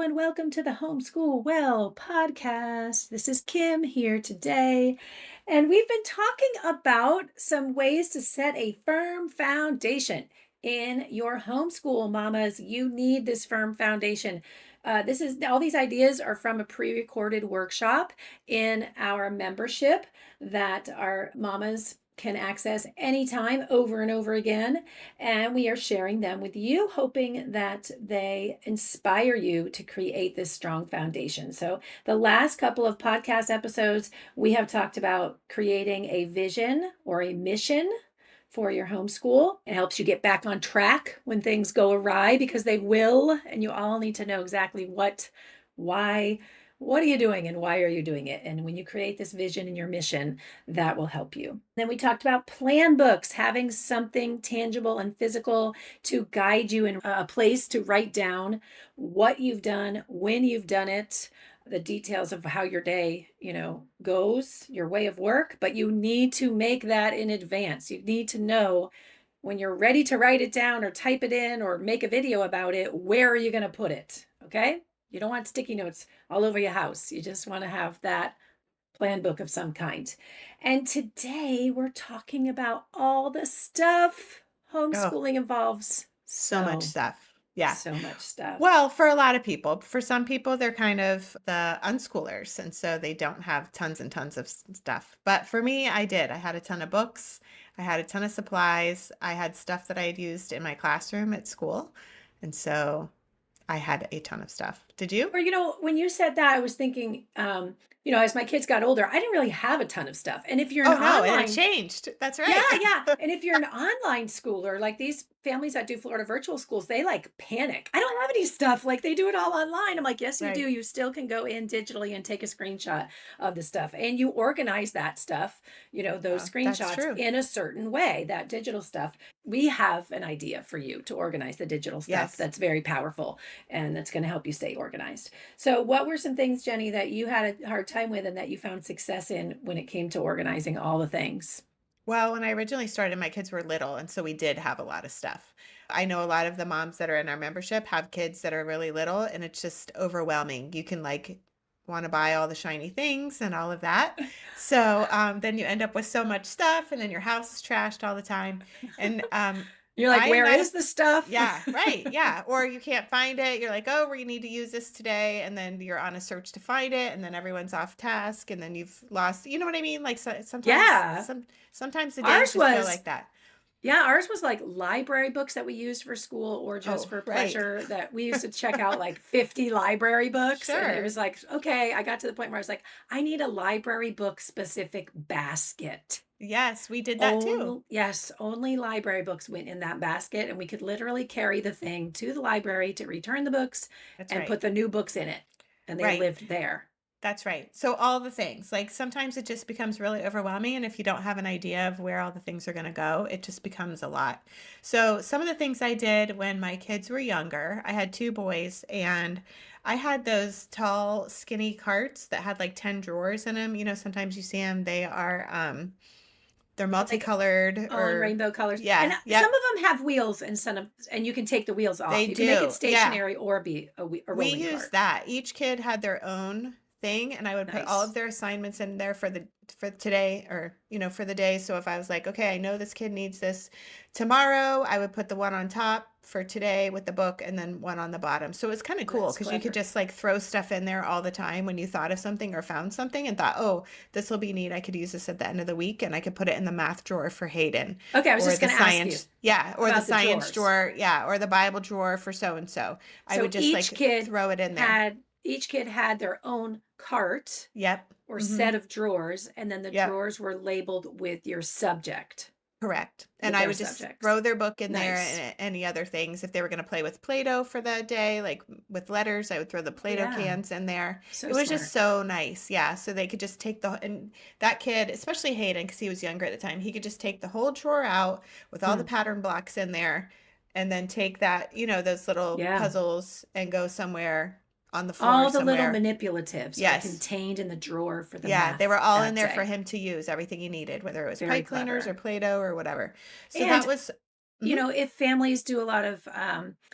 and welcome to the Homeschool Well Podcast. This is Kim here today, and we've been talking about some ways to set a firm foundation in your homeschool, mamas. You need this firm foundation. This is all these ideas are from a pre-recorded workshop in our membership that our mamas can access anytime over and over again. And we are sharing them with you, hoping that they inspire you to create this strong foundation. So, the last couple of podcast episodes, we have talked about creating a vision or a mission for your homeschool. It helps you get back on track when things go awry, because they will. And you all need to know exactly why, what are you doing and why are you doing it? And when you create this vision and your mission, that will help you. Then we talked about plan books, having something tangible and physical to guide you in a place to write down what you've done, when you've done it, the details of how your day, goes, your way of work, but you need to make that in advance. You need to know when you're ready to write it down or type it in or make a video about it, where are you going to put it? Okay? You don't want sticky notes all over your house. You just want to have that plan book of some kind. And today we're talking about all the stuff homeschooling involves. So much stuff. Yeah. So much stuff. Well, for a lot of people, for some people, they're kind of the unschoolers. And so they don't have tons and tons of stuff. But for me, I did. I had a ton of books. I had a ton of supplies. I had stuff that I had used in my classroom at school. And so I had a ton of stuff. Did you? Or, when you said that, I was thinking, as my kids got older, I didn't really have a ton of stuff. And if you're an online, it changed. That's right. Yeah. And if you're an online schooler, like these families that do Florida virtual schools, they like panic. I don't have any stuff. Like they do it all online. I'm like, yes, you do. You still can go in digitally and take a screenshot of the stuff. And you organize that stuff, those screenshots in a certain way, that digital stuff. We have an idea for you to organize the digital stuff that's very powerful and that's going to help you stay organized. So what were some things, Jenny, that you had a hard time with and that you found success in when it came to organizing all the things? Well, when I originally started, my kids were little, and so we did have a lot of stuff. I know a lot of the moms that are in our membership have kids that are really little, and it's just overwhelming. You can want to buy all the shiny things and all of that. So then you end up with so much stuff, and then your house is trashed all the time. And you're like, where is the stuff? Yeah, right. Yeah. Or you can't find it. You're like, oh, we need to use this today. And then you're on a search to find it. And then everyone's off task. And then you've lost, you know what I mean? Like sometimes, sometimes the days just go like that. Yeah, ours was like library books that we used for school or just for pleasure, that we used to check out like 50 library books. Sure. And it was like, okay, I got to the point where I was like, I need a library book specific basket. Yes, we did that too. Yes, only library books went in that basket, and we could literally carry the thing to the library to return the books put the new books in it. And they lived there. That's right. So all the things, like sometimes it just becomes really overwhelming. And if you don't have an idea of where all the things are going to go, it just becomes a lot. So some of the things I did when my kids were younger, I had 2 boys, and I had those tall, skinny carts that had like 10 drawers in them. Sometimes you see them, they are, they're multicolored or rainbow colors. Yeah. And some of them have wheels and and you can take the wheels off. They can make it stationary or be a rolling We used that. Each kid had their own thing, and I would put all of their assignments in there for today, or for the day. So if I was like, okay, I know this kid needs this tomorrow, I would put the one on top for today with the book and then one on the bottom. So it's kind of cool because you could just like throw stuff in there all the time when you thought of something or found something and thought, oh, this will be neat, I could use this at the end of the week, and I could put it in the math drawer for Hayden. Okay, I was just going to ask you. Yeah, or the science drawer, or the Bible drawer for so and so. I would just throw it in there. Each kid had their own cart. Or set of drawers, and then the drawers were labeled with your subject. Correct. And I would just throw their book in there and any other things. If they were going to play with Play-Doh for the day, like with letters, I would throw the Play-Doh cans in there. It was just so nice. Yeah. So they could just take and that kid, especially Hayden, because he was younger at the time, he could just take the whole drawer out with all the pattern blocks in there, and then take that, those little puzzles and go somewhere on the floor. All the little manipulatives were contained in the drawer for the math. They were all in there for him to use, everything he needed, whether it was pipe cleaners or Play-Doh or whatever. So that was Mhm. if families do a lot of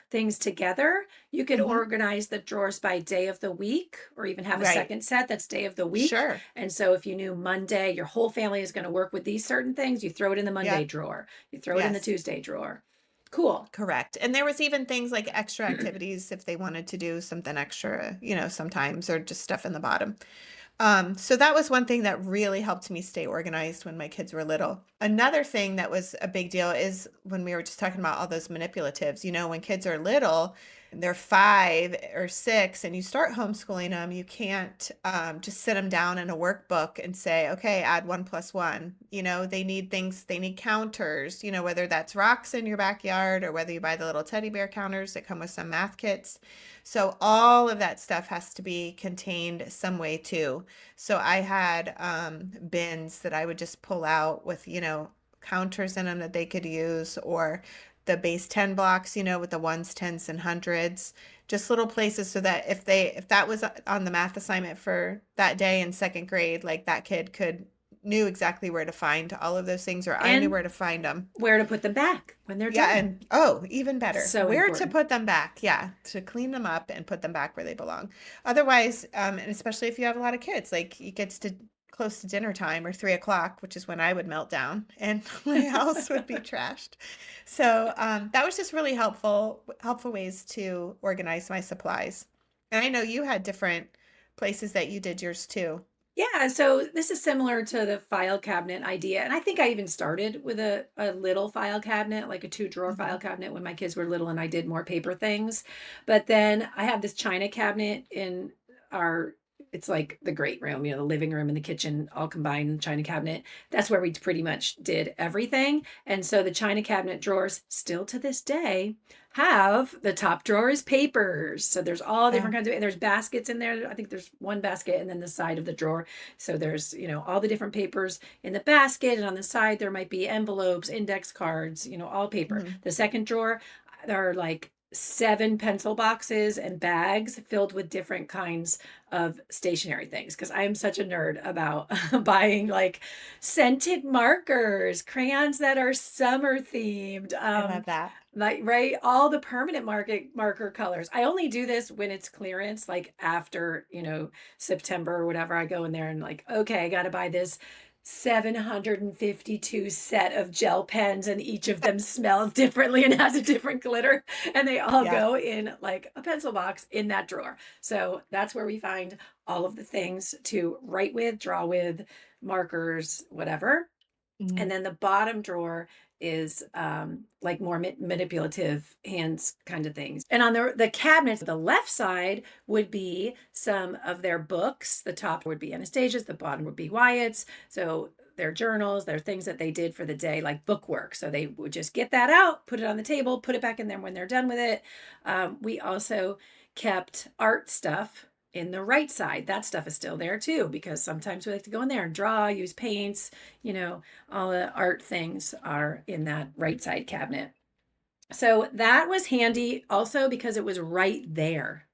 things together, you could Mhm. organize the drawers by day of the week, or even have a Right. second set that's day of the week. Sure. And so if you knew Monday, your whole family is going to work with these certain things, you throw it in the Monday Yep. drawer, you throw it in the Yes. Tuesday drawer. Cool. Correct. And there was even things like extra activities if they wanted to do something extra, sometimes, or just stuff in the bottom. So that was one thing that really helped me stay organized when my kids were little. Another thing that was a big deal is when we were just talking about all those manipulatives. When kids are little, they're 5 or 6, and you start homeschooling them, you can't just sit them down in a workbook and say, okay, add 1 plus 1. They need things, they need counters, whether that's rocks in your backyard or whether you buy the little teddy bear counters that come with some math kits. So all of that stuff has to be contained some way too. So I had bins that I would just pull out with, counters in them that they could use, or the base 10 blocks, with the ones, tens, and hundreds, just little places so that if that was on the math assignment for that day in second grade, like that kid knew exactly where to find all of those things, or I knew And where to find them. where to put them back when they're Yeah, done. and oh, even better, So where to important. put them back. Yeah, to clean them up and put them back where they belong. Otherwise, and especially if you have a lot of kids, like it gets to close to dinner time or 3 o'clock, which is when I would melt down and my house would be trashed. So that was just really helpful ways to organize my supplies. And I know you had different places that you did yours too. Yeah, so this is similar to the file cabinet idea. And I think I even started with a little file cabinet, like a 2 drawer Hmm. file cabinet when my kids were little and I did more paper things. But then I have this china cabinet in our, it's like the great room, the living room and the kitchen all combined in the china cabinet. That's where we pretty much did everything. And so the china cabinet drawers still to this day have the top drawer is papers. So there's all Yeah. different kinds of, and there's baskets in there. I think there's one basket and then the side of the drawer. So there's, all the different papers in the basket, and on the side there might be envelopes, index cards, all paper. Hmm. The second drawer, there are like 7 pencil boxes and bags filled with different kinds of stationery things, because I am such a nerd about buying like scented markers, crayons that are summer themed, I love that. like, right, all the permanent marker colors. I only do this when it's clearance, like after, September or whatever. I go in there and like, okay, I got to buy this 752 set of gel pens, and each of them smells differently and has a different glitter, and they all Yeah. go in like a pencil box in that drawer. So that's where we find all of the things to write with, draw with, markers, whatever. Mhm. And then the bottom drawer is like more manipulative hands kind of things. And on the cabinets, the left side would be some of their books. The top would be Anastasia's, the bottom would be Wyatt's. So their journals, their things that they did for the day, like bookwork. So they would just get that out, put it on the table, put it back in there when they're done with it. We also kept art stuff in the right side. That stuff is still there too, because sometimes we like to go in there and draw, use paints, all the art things are in that right side cabinet. So that was handy also because it was right there.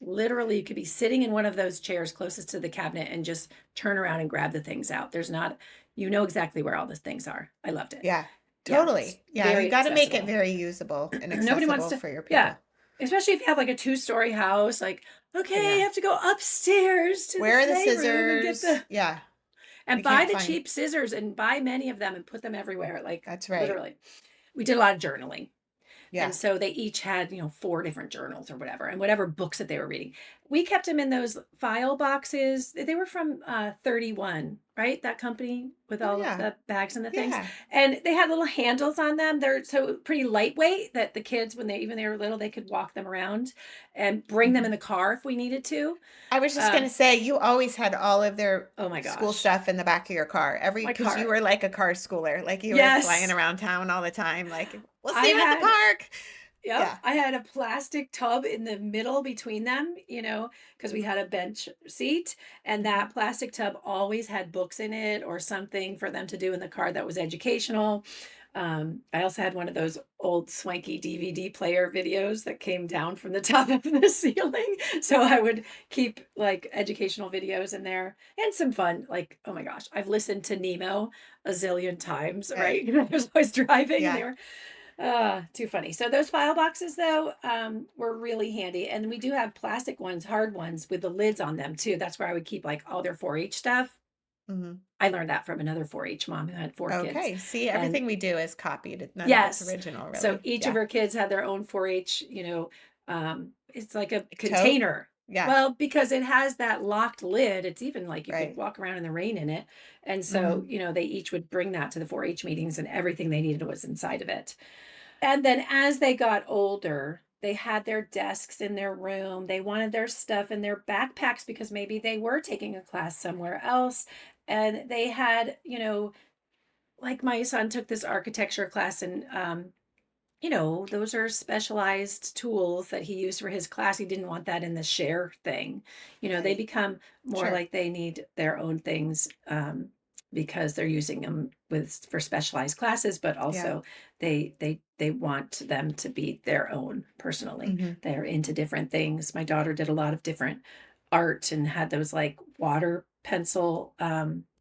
Literally, you could be sitting in one of those chairs closest to the cabinet and just turn around and grab the things out. There's not, exactly where all the things are. I loved it. Yeah, Yeah, it's totally. Yeah, you very got to make it accessible. very usable and Nobody wants accessible to, for your yeah. people. Especially if you have like a 2-story house, like, okay, you Yeah. have to go upstairs to the Where are the playroom and get scissors? the Yeah, and you buy can't the find. cheap scissors and buy many of them and put them everywhere. Like, That's right. literally. We did a lot of journaling. And Yeah. so they each had, 4 different journals or whatever, and whatever books that they were reading. We kept them in those file boxes. They were from 31, right? That company with Oh all of yeah. the bags and the things. Yeah. And they had little handles on them. They're so pretty lightweight that the kids, when they were little, they could walk them around and bring them Mhm. in the car if we needed to. I was just Uh, gonna say, you always had all of their oh my school gosh. stuff in the back of your car. My Because you car. were like a car schooler, like you were flying Yes. around town all the time. Like, we'll I see you at the had park. Yep, Yeah. I had a plastic tub in the middle between them, because we had a bench seat, and Mhm. that plastic tub always had books in it or something for them to do in the car that was educational. I also had one of those old swanky DVD player videos that came down from the top of the ceiling. So I would keep like educational videos in there and some fun. Like, oh my gosh, I've listened to Nemo a zillion times, Right. right? I was always driving and they Yeah. were Too funny. So those file boxes though, were really handy. And we do have plastic ones, hard ones with the lids on them too. That's where I would keep like all their 4-H stuff. Mhm. I learned that from another 4-H mom who had 4 kids. Okay. See, And everything we do is copied. None of it's yes, original, so really. each of Yeah. her kids had their own 4-H, it's like a Like tote? container. Yeah. Well, because it has that locked lid, it's even like you could Right. walk around in the rain in it. And so, Mhm. they each would bring that to the 4-H meetings and everything they needed was inside of it. And then as they got older, they had their desks in their room. They wanted their stuff in their backpacks because maybe they were taking a class somewhere else. And they had, like my son took this architecture class and those are specialized tools that he used for his class. He didn't want that in the share thing. They Right. become more Sure. like they need their own things, because they're using them for specialized classes, but Yeah. also they want them to be their own personally. Mhm. They're into different things. My daughter did a lot of different art and had those like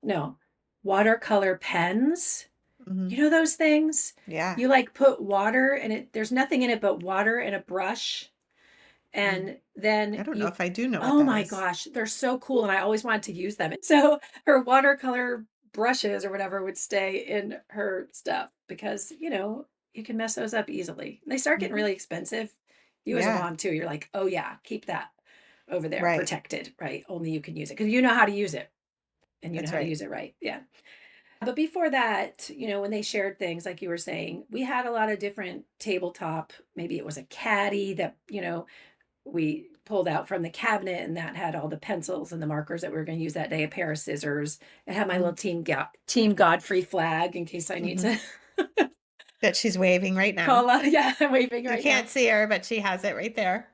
no, watercolor pens, Mhm. those things? Yeah. You like put water and there's nothing in it but water and a brush. Mm. And I then don't know if I do know what oh that my is. gosh, they're so cool. And I always wanted to use them. So her watercolor brushes or whatever would stay in her stuff because, you can mess those up easily. They start getting Mhm. really expensive. You as a Yeah. mom too, you're like, oh yeah, keep that over there, Right. protected, right? Only you can use it because you know how to use it and you know That's how to right. use it right. Yeah. But before that, when they shared things, like you were saying, we had a lot of different tabletop. Maybe it was a caddy that, we pulled out from the cabinet and that had all the pencils and the markers that we were going to use that day, a pair of scissors. It had my little Mhm. Team Godfrey flag in case I need Mhm. to That she's waving right now. call out. Yeah, I'm waving You right now. can't see her, but she has it right there.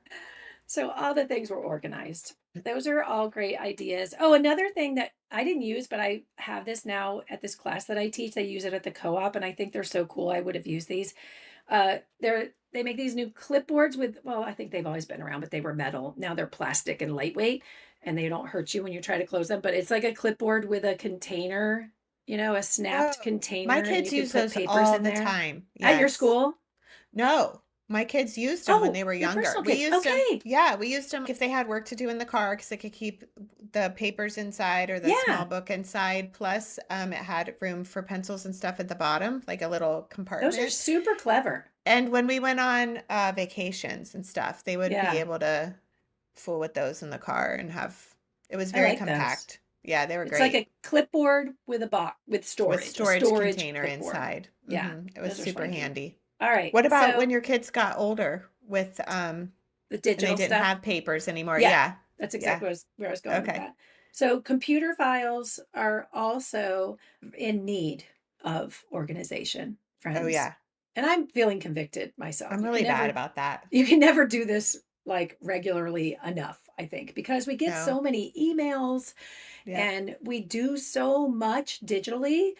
So all the things were organized. Those are all great ideas. Oh, another thing that I didn't use, but I have this now at this class that I teach. They use it at the co-op, and I think they're so cool. I would have used these. They make these new clipboards with, well, I think they've always been around, but they were metal. Now they're plastic and lightweight, and they don't hurt you when you try to close them. But it's like a clipboard with a container, a Oh, snapped my container, and you kids could use put those papers all in the there. time. At your Yes. school? No, my kids used them when Oh, they were your younger. personal We kids. used them, Okay. yeah, we used them if they had work to do in the car because it could keep the papers inside or the small Yeah. book inside. Plus, it had room for pencils and stuff at the bottom, like a little Those are compartment. super clever. And when we went on vacations and stuff, they would be Yeah. able to fool with those in the car and have, it was I very like those. compact. Yeah, they were It's like great a clipboard with a box with with a storage storage container clipboard. inside. Yeah, It was those are super spunky. handy. All right. What about when So your kids got older with the and they digital didn't stuff. have papers anymore? Yeah, Yeah. that's Yeah. exactly where I was going with Okay. that. So computer files are also in need of organization, Oh friends. yeah. And I'm feeling convicted myself. I'm really bad about that. You can never do this like regularly enough, I think, because we get No. so many emails Yep. and we do so much digitally.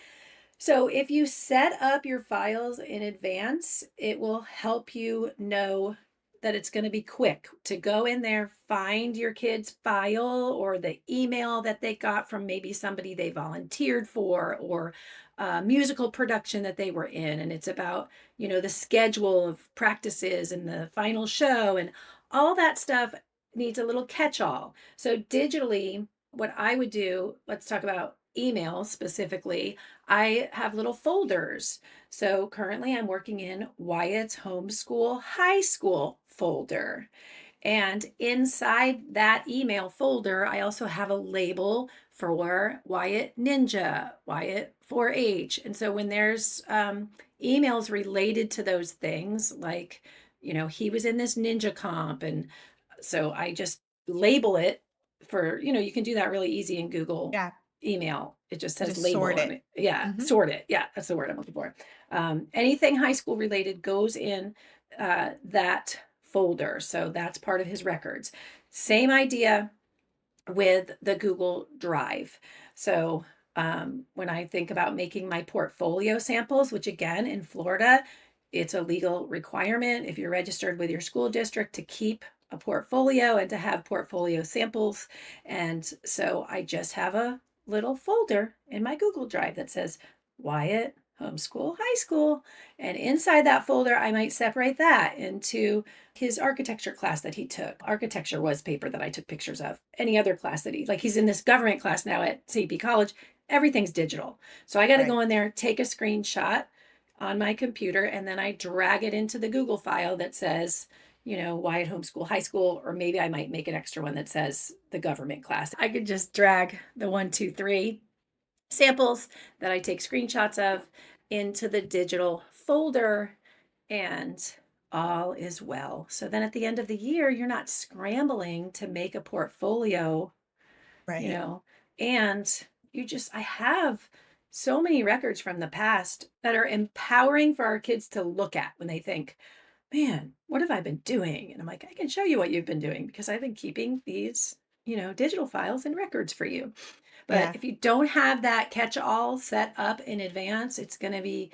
So if you set up your files in advance, it will help you know that it's going to be quick to go in there, find your kid's file or the email that they got from maybe somebody they volunteered for or a musical production that they were in. And it's about, the schedule of practices and the final show and all that stuff needs a little catch all. So digitally, what I would do, let's talk about email specifically. I have little folders. So currently I'm working in Wyatt's Homeschool High School folder. And inside that email folder, I also have a label for Wyatt Ninja, Wyatt 4-H. And so when there's emails related to those things, like, he was in this ninja comp. And so I just label it for, you can do that really easy in Google Yeah. email. It just says Just sort label it. and yeah, Hmm. sort it. Yeah, that's the word I'm looking for. Anything high school related goes in that folder. So that's part of his records. Same idea with the Google Drive. So when I think about making my portfolio samples, which again in Florida, it's a legal requirement if you're registered with your school district to keep a portfolio and to have portfolio samples. And so I just have a little folder in my Google Drive that says Wyatt Homeschool High School. And inside that folder, I might separate that into his architecture class that he took. Architecture was paper that I took pictures of. Any other class that like he's in this government class now at CP College, everything's digital. So I got to Right. go in there, take a screenshot on my computer, and then I drag it into the Google file that says, Wyatt Homeschool High School, or maybe I might make an extra one that says the government class. I could just drag the 1, 2, 3 samples that I take screenshots of into the digital folder, and all is well. So then at the end of the year, you're not scrambling to make a portfolio, you Right. know, and I have so many records from the past that are empowering for our kids to look at when they think, man, what have I been doing? And I'm like, I can show you what you've been doing because I've been keeping these, digital files and records for you. But Yeah. if you don't have that catch all set up in advance, it's going to be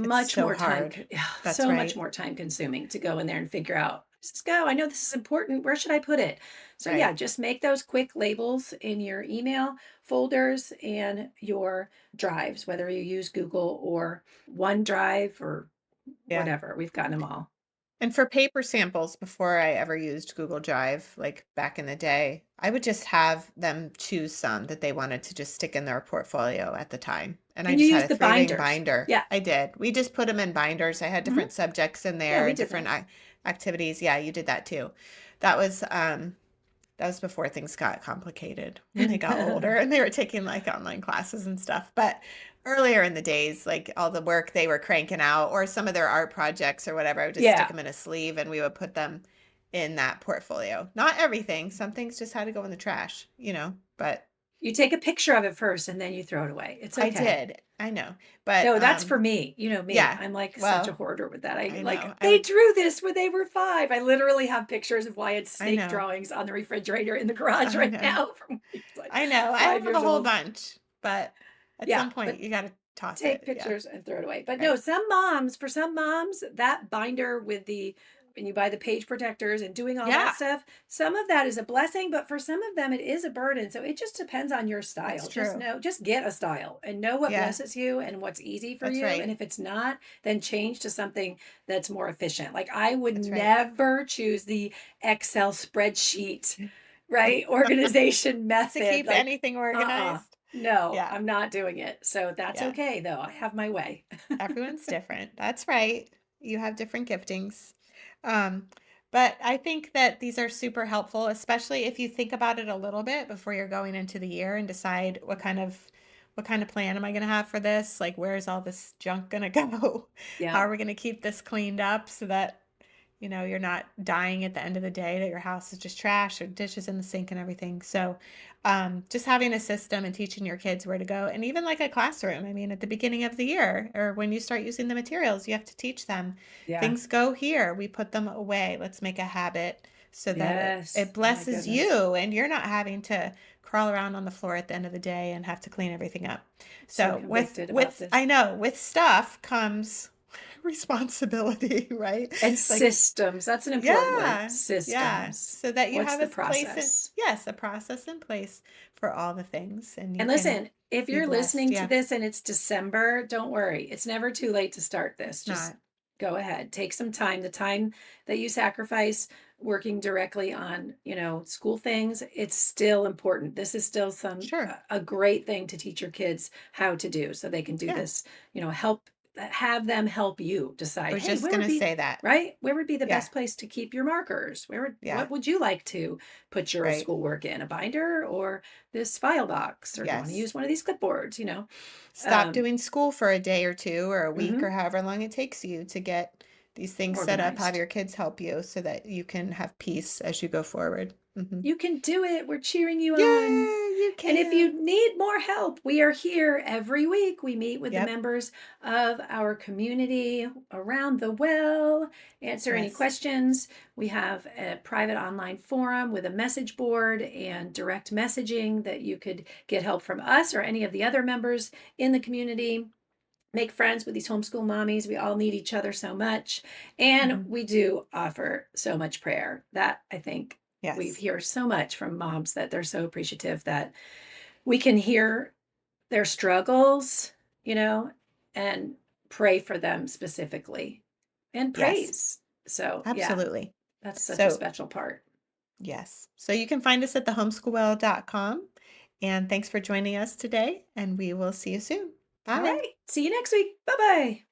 It's much so more time, hard. That's so much right. more time consuming to go in there and figure out, just go. I know this is important. Where should I put it? So, yeah, Right. just make those quick labels in your email folders and your drives, whether you use Google or OneDrive or Yeah. whatever. We've gotten them all. And for paper samples, before I ever used Google Drive, like back in the day, I would just have them choose some that they wanted to just stick in their portfolio at the time. And I And you just had use a the three-ring binders. binder. Yeah. I did. We just put them in binders. I had Hmm. different subjects in Yeah, there we and did different that. activities. Yeah, you did that too. That was that was before things got complicated when they got older and they were taking like online classes and stuff. But earlier in the days, like all the work they were cranking out or some of their art projects or whatever, I would just stick Yeah. them in a sleeve and we would put them in that portfolio. Not everything. Some things just had to go in the trash, but You take a picture of it first and then you throw it away. It's I okay. did. I know. But No, that's for me. You know me. yeah. I'm like such a Well, hoarder with that. I I like know. they drew this when they were 5. I literally have pictures of Wyatt's I snake know. drawings on the refrigerator in the garage I right know. now from when he was like I know. I 5 have a years whole old. bunch, but at Yeah, some point but you got to toss take it. Yeah. pictures and throw it away. But no, Right. for some moms, that binder with when you buy the page protectors and doing all that Yeah. stuff, some of that is a blessing, but for some of them it is a burden. So it just depends on your That's style. true. Just get a style and know what Yeah, blesses you and what's easy for that's you. right. And if it's not, then change to something that's more efficient. Like I would That's right. never choose the Excel spreadsheet, right? Organization To method. keep Like, anything uh-uh. organized. No, Yeah, I'm not doing it. So that's yeah. okay though. I have my way. Everyone's different. That's right. You have different giftings. Um, but I think that these are super helpful, especially if you think about it a little bit before you're going into the year and decide what kind of plan am I going to have for this? Like, where's all this junk going to go? How Yeah. are we going to keep this cleaned up so that you're not dying at the end of the day that your house is just trash or dishes in the sink and everything. So, just having a system and teaching your kids where to go, and even like a classroom. I mean, at the beginning of the year or when you start using the materials, you have to teach them Yeah. things go here. We put them away. Let's make a habit so that it Yes. it Oh my blesses goodness. you, and you're not having to crawl around on the floor at the end of the day and have to clean everything up. So So with convicted about with I this. know with stuff comes responsibility, right? And Like systems. That's an important word. yeah, yeah. Systems. So that you What's have the a place process? yes, a process in place for all the things and you And can listen, if be you're blessed. listening to Yeah, this and it's December, don't worry. It's never too late to start this. it's Just not. go ahead. Take some time. The time that you sacrifice working directly on, school things, it's still important. This is still Sure. a great thing to teach your kids how to do so they can do Yeah. this, have them help you I decide, was hey, just gonna say that. where would be the Yeah. best place to keep your markers? Yeah. What would you like to put your Right. schoolwork in, a binder or this file box, or do you want to Yes. use one of these clipboards, Stop um, doing school for a day or two or a week or mhm, however long it takes you to get these things set up, have organized. your kids help you so that you can have peace as you go forward. You can do it. We're cheering you on. Yay, you And if you can. need more help, we are here every week. We meet with the Yep. members of our community around the well, answer any Yes. questions. We have a private online forum with a message board and direct messaging that you could get help from us or any of the other members in the community. Make friends with these homeschool mommies. We all need each other so much. And Mhm. we do offer so much prayer. That I think we Yes. hear so much from moms that they're so appreciative that we can hear their struggles, you know, and pray for them specifically and Yes, praise. So, yeah, absolutely. that's such a So, special part. yes. So you can find us at thehomeschoolwell.com. And thanks for joining us today, and we will see you soon. All Bye. right. See you next week. Bye bye.